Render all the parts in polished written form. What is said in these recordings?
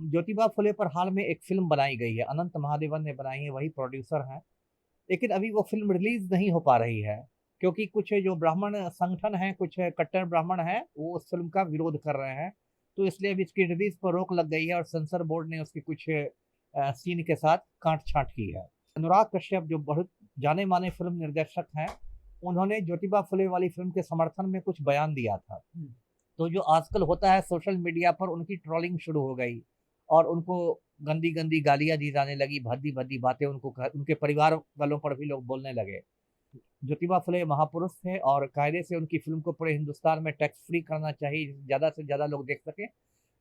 ज्योतिबा फुले पर हाल में एक फ़िल्म बनाई गई है, अनंत महादेवन ने बनाई है, वही प्रोड्यूसर हैं। लेकिन अभी वो फ़िल्म रिलीज़ नहीं हो पा रही है, क्योंकि कुछ जो ब्राह्मण संगठन हैं, कुछ कट्टर ब्राह्मण हैं, वो उस फ़िल्म का विरोध कर रहे हैं। तो इसलिए अभी इसकी रिलीज़ पर रोक लग गई है और सेंसर बोर्ड ने उसकी कुछ सीन के साथ काट-छाँट की है। अनुराग कश्यप जो बहुत जाने-माने फ़िल्म निर्देशक हैं, उन्होंने ज्योतिबा फुले वाली फ़िल्म के समर्थन में कुछ बयान दिया था। तो जो आजकल होता है सोशल मीडिया पर उनकी ट्रोलिंग शुरू हो गई और उनको गंदी-गंदी गालियाँ दी जाने लगी, भद्दी-भद्दी बातें उनके परिवार वालों पर भी लोग बोलने लगे। ज्योतिबा फुले महापुरुष थे और कायदे से उनकी फ़िल्म को पूरे हिंदुस्तान में टैक्स फ्री करना चाहिए, ज़्यादा से ज़्यादा लोग देख सकें।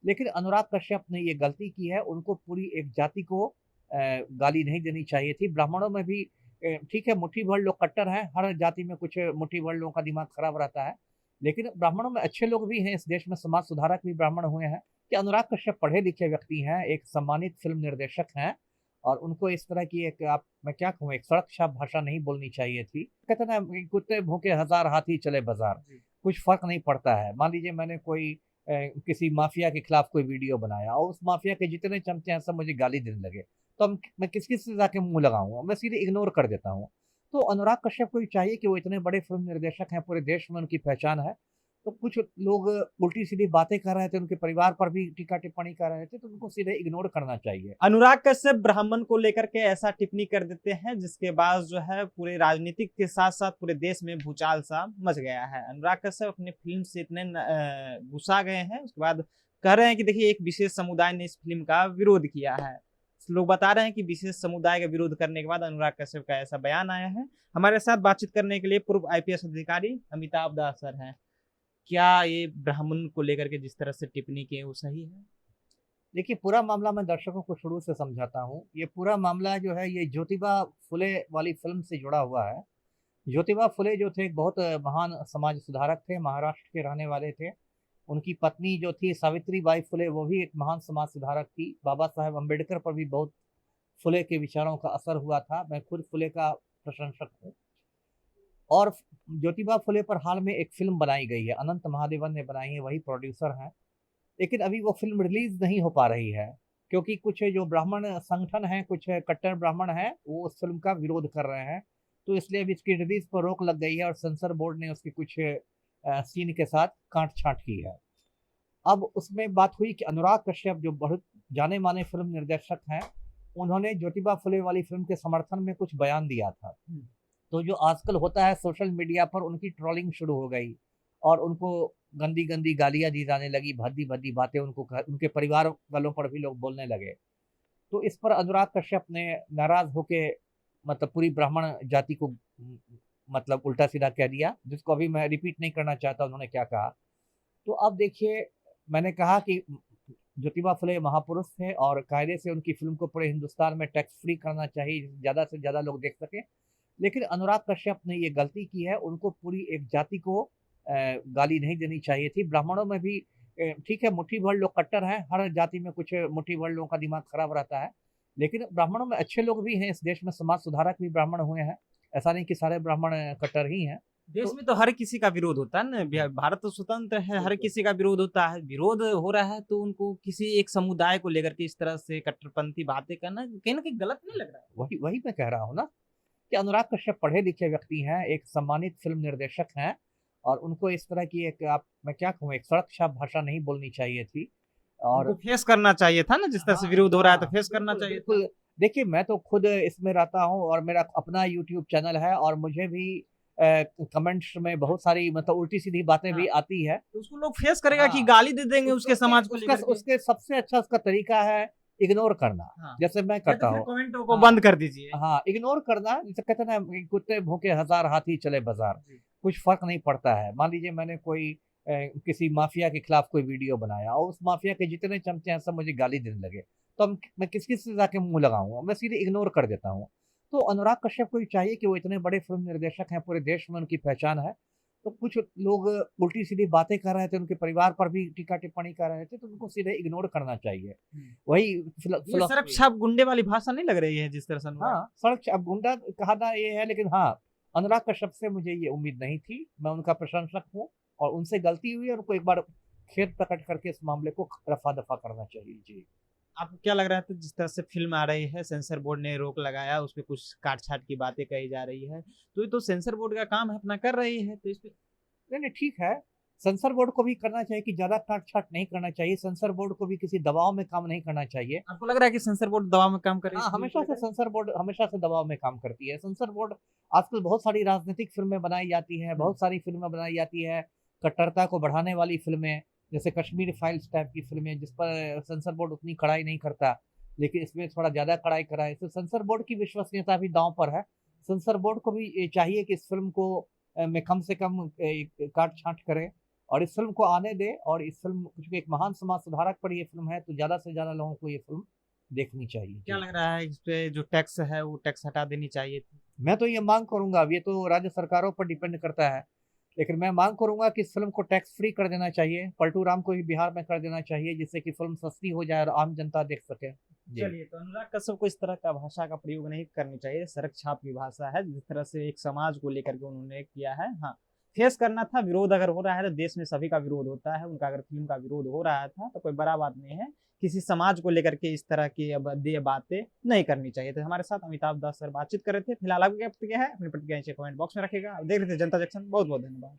लेकिन अनुराग कश्यप ने ये गलती की है, उनको पूरी एक जाति को गाली नहीं देनी चाहिए थी। ब्राह्मणों में भी ठीक है, मुट्ठी भर लोग कट्टर हैं, हर जाति में कुछ मुट्ठी भर लोगों का दिमाग खराब रहता है। लेकिन ब्राह्मणों में अच्छे लोग भी हैं, इस देश में समाज सुधारक भी ब्राह्मण हुए हैं, कि अनुराग कश्यप पढ़े-लिखे व्यक्ति हैं, एक सम्मानित फ़िल्म निर्देशक हैं और उनको इस तरह की एक मैं क्या कहूँ, एक सड़क-छाप भाषा नहीं बोलनी चाहिए थी। कहते हैं ना, कुत्ते भूके हज़ार, हाथी चले बाज़ार, कुछ फ़र्क नहीं पड़ता है। मान लीजिए मैंने कोई किसी माफ़िया के खिलाफ कोई वीडियो बनाया और उस माफ़िया के जितने चमचे हैं सब मुझे गाली देने लगे, तो मैं किस-किस से जाके मुँह लगाऊँगा? मैं सीधे इग्नोर कर देता हूँ। तो अनुराग कश्यप को ये चाहिए कि वो इतने बड़े फ़िल्म निर्देशक हैं, पूरे देश में उनकी पहचान है, तो कुछ लोग उल्टी-सीधी बातें कर रहे थे, उनके परिवार पर भी टीका-टिप्पणी कर रहे थे, तो उनको सीधे इग्नोर करना चाहिए। अनुराग कश्यप ब्राह्मण को लेकर के ऐसा टिप्पणी कर देते हैं जिसके बाद जो है पूरे राजनीतिक के साथ साथ पूरे देश में भूचाल सा मच गया है। अनुराग कश्यप अपनी फिल्म से इतने गुस्सा गए हैं, उसके बाद कह रहे हैं कि देखिए एक विशेष समुदाय ने इस फिल्म का विरोध किया है। लोग बता रहे हैं कि विशेष समुदाय का विरोध करने के बाद अनुराग कश्यप का ऐसा बयान आया है। हमारे साथ बातचीत करने के लिए पूर्व आईपीएस अधिकारी अमिताभ दास सर हैं। क्या ये ब्राह्मण को लेकर के जिस तरह से टिप्पणी की है वो सही है? देखिए, पूरा मामला मैं दर्शकों को शुरू से समझाता हूँ। ये पूरा मामला जो है, ये ज्योतिबा फुले वाली फ़िल्म से जुड़ा हुआ है। ज्योतिबा फुले जो थे, एक बहुत महान समाज सुधारक थे, महाराष्ट्र के रहने वाले थे। उनकी पत्नी जो थी सावित्री बाई फुले, वो भी एक महान समाज सुधारक थी। बाबा साहेब अम्बेडकर पर भी बहुत फुले के विचारों का असर हुआ था। मैं खुद फुले का प्रशंसक हूँ। और ज्योतिबा फुले पर हाल में एक फ़िल्म बनाई गई है, अनंत महादेवन ने बनाई है, वही प्रोड्यूसर हैं। लेकिन अभी वो फ़िल्म रिलीज़ नहीं हो पा रही है, क्योंकि कुछ जो ब्राह्मण संगठन हैं, कुछ कट्टर ब्राह्मण हैं, वो उस फ़िल्म का विरोध कर रहे हैं। तो इसलिए अभी इसकी रिलीज़ पर रोक लग गई है और सेंसर बोर्ड ने उसकी कुछ सीन के साथ काट-छाँट की है। अब उसमें बात हुई कि अनुराग कश्यप जो बहुत जाने-माने फ़िल्म निर्देशक हैं, उन्होंने ज्योतिबा फुले वाली फ़िल्म के समर्थन में कुछ बयान दिया था। तो जो आजकल होता है सोशल मीडिया पर उनकी ट्रोलिंग शुरू हो गई और उनको गंदी-गंदी गालियाँ दी जाने लगी, भद्दी-भद्दी बातें उनके परिवार वालों पर भी लोग बोलने लगे। तो इस पर अनुराग कश्यप ने नाराज़ होके मतलब पूरी ब्राह्मण जाति को मतलब उल्टा-सीधा कह दिया, जिसको अभी मैं रिपीट नहीं करना चाहता उन्होंने क्या कहा। तो अब देखिए, मैंने कहा कि ज्योतिबा फुले महापुरुष थे और कायदे से उनकी फ़िल्म को पूरे हिंदुस्तान में टैक्स फ्री करना चाहिए, ज़्यादा से ज़्यादा लोग देख सकें। लेकिन अनुराग कश्यप ने ये गलती की है, उनको पूरी एक जाति को गाली नहीं देनी चाहिए थी। ब्राह्मणों में भी ठीक है, मुट्ठी भर लोग कट्टर हैं, हर जाति में कुछ मुट्ठी भर लोगों का दिमाग खराब रहता है। लेकिन ब्राह्मणों में अच्छे लोग भी हैं, इस देश में समाज सुधारक भी ब्राह्मण हुए हैं। ऐसा नहीं कि सारे ब्राह्मण कट्टर ही हैं। देश तो में तो हर किसी का विरोध होता है ना, भारत तो स्वतंत्र है, हर बिल्कुल। किसी का विरोध होता है। विरोध हो रहा है तो उनको किसी एक समुदाय को लेकर के इस तरह से कट्टरपंथी बातें करना कहीं न कहीं गलत नहीं लग रहा है? वही वही मैं कह रहा हूँ ना, कि अनुराग कश्यप पढ़े-लिखे व्यक्ति हैं, एक सम्मानित फ़िल्म निर्देशक हैं और उनको इस तरह की एक मैं क्या कहूँ, एक सड़क-छाप भाषा नहीं बोलनी चाहिए थी। उनको और फेस करना चाहिए था ना, जिस तरह से हाँ, विरोध हो रहा है तो हाँ, फेस करना बिल्कुल, चाहिए था। बिल्कुल। देखिए, मैं तो खुद इसमें रहता हूँ और मेरा अपना यूट्यूब चैनल है और मुझे भी कमेंट्स में बहुत सारी मतलब उल्टी-सीधी बातें हाँ, भी आती है। तो उसको लोग फेस करेगा कि हाँ, गाली दे देंगे उसको उसके उसके समाज को उसका लेकर के। उसके सबसे अच्छा उसका तरीका है इग्नोर करना, हाँ, जैसे मैं या करता तो फिर हूँ। कमेंटों को हाँ, बंद कर दीजिए। हाँ, इग्नोर करना, जिसे कहते हैं ना कि कुत्ते भूके हज़ार, हाथी चले बाज़ार, जी। कुछ फ़र्क नहीं पड़ता है। मान लीजिए मैंने कोई किसी माफ़िया के खिलाफ कोई वीडियो बनाया और उस माफ़िया के जितने चमचे हैं सब मुझे गाली देने लगे, तो मैं किस-किस से जाके मुँह लगाऊँगा? मैं सीधे इग्नोर कर देता हूँ। तो अनुराग कश्यप को ये चाहिए कि वो इतने बड़े फ़िल्म निर्देशक हैं, पूरे देश में उनकी पहचान है, तो कुछ लोग उल्टी-सीधी बातें कर रहे थे, उनके परिवार पर भी टीका-टिप्पणी कर रहे थे, तो उनको सीधे इग्नोर करना चाहिए। हुँ। वही ये फ़िलॉसफ़ी है। सरप-छाप गुंडे वाली भाषा नहीं लग रही है जिस तरह से अनुराग। हाँ, सड़क अब गुंडा कहना ये है, लेकिन हाँ, अनुराग कश्यप से मुझे ये उम्मीद नहीं थी। मैं उनका प्रशंसक हूँ और उनसे गलती हुई है, उनको एक बार खेद प्रकट करके इस मामले को रफ़ा-दफ़ा करना चाहिए। जी। आपको क्या लग रहा था जिस तरह से फ़िल्म आ रही है, सेंसर बोर्ड ने रोक लगाया, उसपे कुछ काट-छाट की बातें कही जा रही है, तो ये तो सेंसर बोर्ड का काम है, अपना कर रही है, तो इसपे नहीं, नहीं ठीक है। सेंसर बोर्ड को भी करना चाहिए कि ज़्यादा काट-छाट नहीं करना चाहिए। सेंसर बोर्ड को भी किसी दबाव में काम नहीं करना चाहिए। आपको लग रहा है कि सेंसर बोर्ड दबाव में काम कर रही है हाँ, इस फ़िल्म को हमेशा से लेकर? सेंसर बोर्ड हमेशा से दबाव में काम करती है। सेंसर बोर्ड आजकल बहुत सारी राजनीतिक फ़िल्में बनाई जाती हैं, हुँ, बहुत सारी फ़िल्में बनाई जाती है, कट्टरता को बढ़ाने वाली फ़िल्में, जैसे कश्मीर फाइल्स टाइप की फ़िल्में जिस पर सेंसर बोर्ड उतनी कड़ाई नहीं करता, लेकिन इसमें थोड़ा ज़्यादा कड़ाई कराए। तो सेंसर बोर्ड की विश्वसनीयता भी दाँव पर है। सेंसर बोर्ड को भी ये चाहिए कि इस फ़िल्म को में कम से कम काट-छाँट करे और इस फ़िल्म को आने दे और इस फ़िल्म चूँकि एक महान समाज सुधारक पर ये फ़िल्म है, तो ज़्यादा से ज़्यादा लोगों को ये फ़िल्म देखनी चाहिए। क्या जी। लग रहा है इसपे जो टैक्स है, वो टैक्स हटा देनी चाहिए थी? मैं तो ये माँग करूँगा, अब ये तो राज्य सरकारों पर डिपेंड करता है। लेकिन मैं माँग करूँगा कि इस फ़िल्म को टैक्स फ्री कर देना चाहिए, पलटू राम को भी बिहार में कर देना चाहिए, जिससे कि फ़िल्म सस्ती हो जाए और आम जनता देख सके। जी। चलिए, तो अनुराग कश्यप को इस तरह का भाषा का प्रयोग नहीं करनी चाहिए, सड़क छाप की भाषा है, जिस तरह से एक समाज को लेकर के उन्होंने किया है। हाँ, फेस करना था, विरोध अगर हो रहा है तो देश में सभी का विरोध होता है, उनका अगर फ़िल्म का विरोध हो रहा था तो कोई बड़ा बात नहीं है। किसी समाज को लेकर के इस तरह की अब ये बातें नहीं करनी चाहिए। तो हमारे साथ अमिताभ दास सर बातचीत कर रहे थे। फिलहाल आपकी क्या प्रतिक्रिया है? अपनी प्रतिक्रिया नीचे कमेंट बॉक्स में रखिएगा। देख रहे थे जनता जंक्शन, बहुत-बहुत धन्यवाद।